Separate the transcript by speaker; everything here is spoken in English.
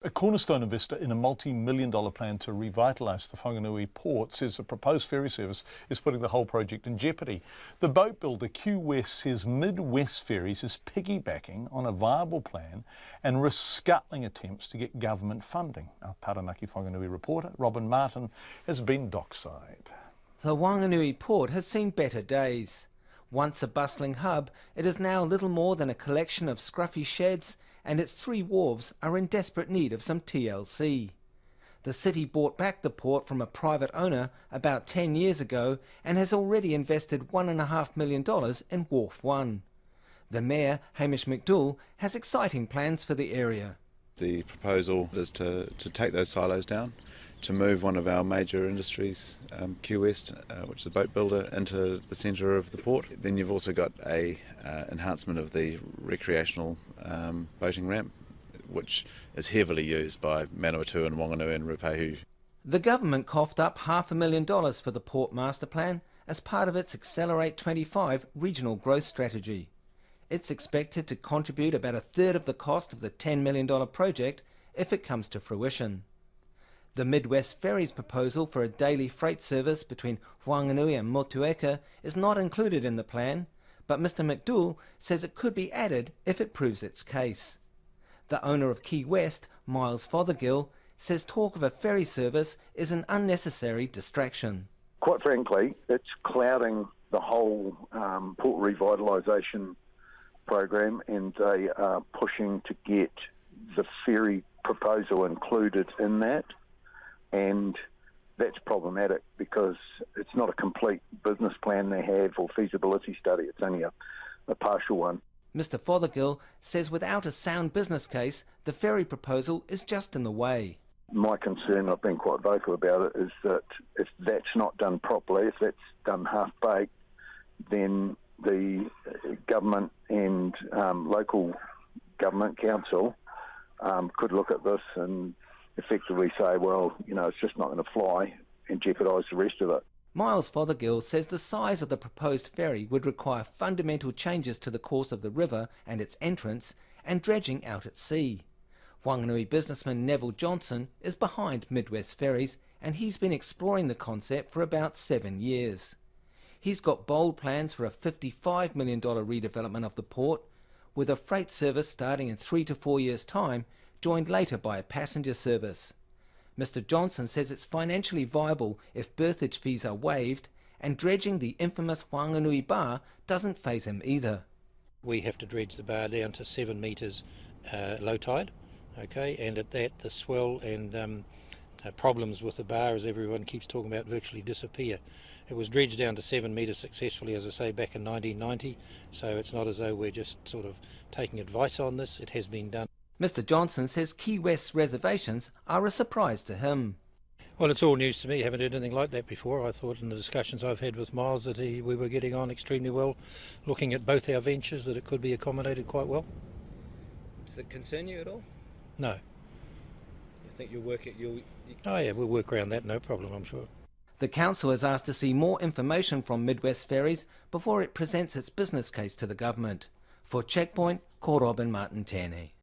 Speaker 1: A cornerstone investor in a multi-million-dollar plan to revitalise the Whanganui Port says the proposed ferry service is putting the whole project in jeopardy. The boat builder Q West says Midwest Ferries is piggybacking on a viable plan and risks scuttling attempts to get government funding. Our Taranaki Whanganui reporter Robin Martin has been dockside.
Speaker 2: The Whanganui Port has seen better days. Once a bustling hub, it is now little more than a collection of scruffy sheds, and its 3 wharves are in desperate need of some TLC. The city bought back the port from a private owner about 10 years ago and has already invested $1.5 million in Wharf 1. The Mayor, Hamish McDougall, has exciting plans for the area.
Speaker 3: The proposal is to take those silos down, to move one of our major industries, Q West, which is a boat builder, into the centre of the port. Then you've also got a enhancement of the recreational boating ramp, which is heavily used by Manawatu and Whanganui and Rupehu.
Speaker 2: The government coughed up $500,000 for the Port Master Plan as part of its Accelerate 25 regional growth strategy. It's expected to contribute about a third of the cost of the $10 million project if it comes to fruition. The Midwest Ferries proposal for a daily freight service between Whanganui and Motueka is not included in the plan, but Mr McDougall says it could be added if it proves its case. The owner of Key West, Miles Fothergill, says talk of a ferry service is an unnecessary distraction.
Speaker 4: Quite frankly, it's clouding the whole port revitalisation program, and they are pushing to get the ferry proposal included in that. And that's problematic because it's not a complete business plan they have or feasibility study. It's only a partial one.
Speaker 2: Mr Fothergill says without a sound business case, the ferry proposal is just in the way.
Speaker 4: My concern, I've been quite vocal about it, is that if that's not done properly, if that's done half-baked, then the government and local government council could look at this and effectively say, well, you know, it's just not going to fly and jeopardise the rest of it.
Speaker 2: Miles Fothergill says the size of the proposed ferry would require fundamental changes to the course of the river and its entrance and dredging out at sea. Whanganui businessman Neville Johnson is behind Midwest Ferries, and he's been exploring the concept for about 7 years. He's got bold plans for a $55 million redevelopment of the port, with a freight service starting in 3 to 4 years' time, joined later by a passenger service. Mr Johnson says it's financially viable if berthage fees are waived, and dredging the infamous Whanganui bar doesn't faze him either.
Speaker 5: We have to dredge the bar down to 7 metres low tide, okay, and at that the swell and problems with the bar, as everyone keeps talking about, virtually disappear. It was dredged down to 7 metres successfully, as I say, back in 1990, so it's not as though we're just sort of taking advice on this. It has been done.
Speaker 2: Mr Johnson says Key West's reservations are a surprise to him.
Speaker 5: Well, it's all news to me. I haven't heard anything like that before. I thought in the discussions I've had with Miles that we were getting on extremely well, looking at both our ventures, that it could be accommodated quite well.
Speaker 2: Does it concern you at all?
Speaker 5: No.
Speaker 2: You think you'll work it?
Speaker 5: Oh yeah, we'll work around that, no problem, I'm sure.
Speaker 2: The council has asked to see more information from Midwest Ferries before it presents its business case to the government. For Checkpoint, ko Robin Martin Tēnei.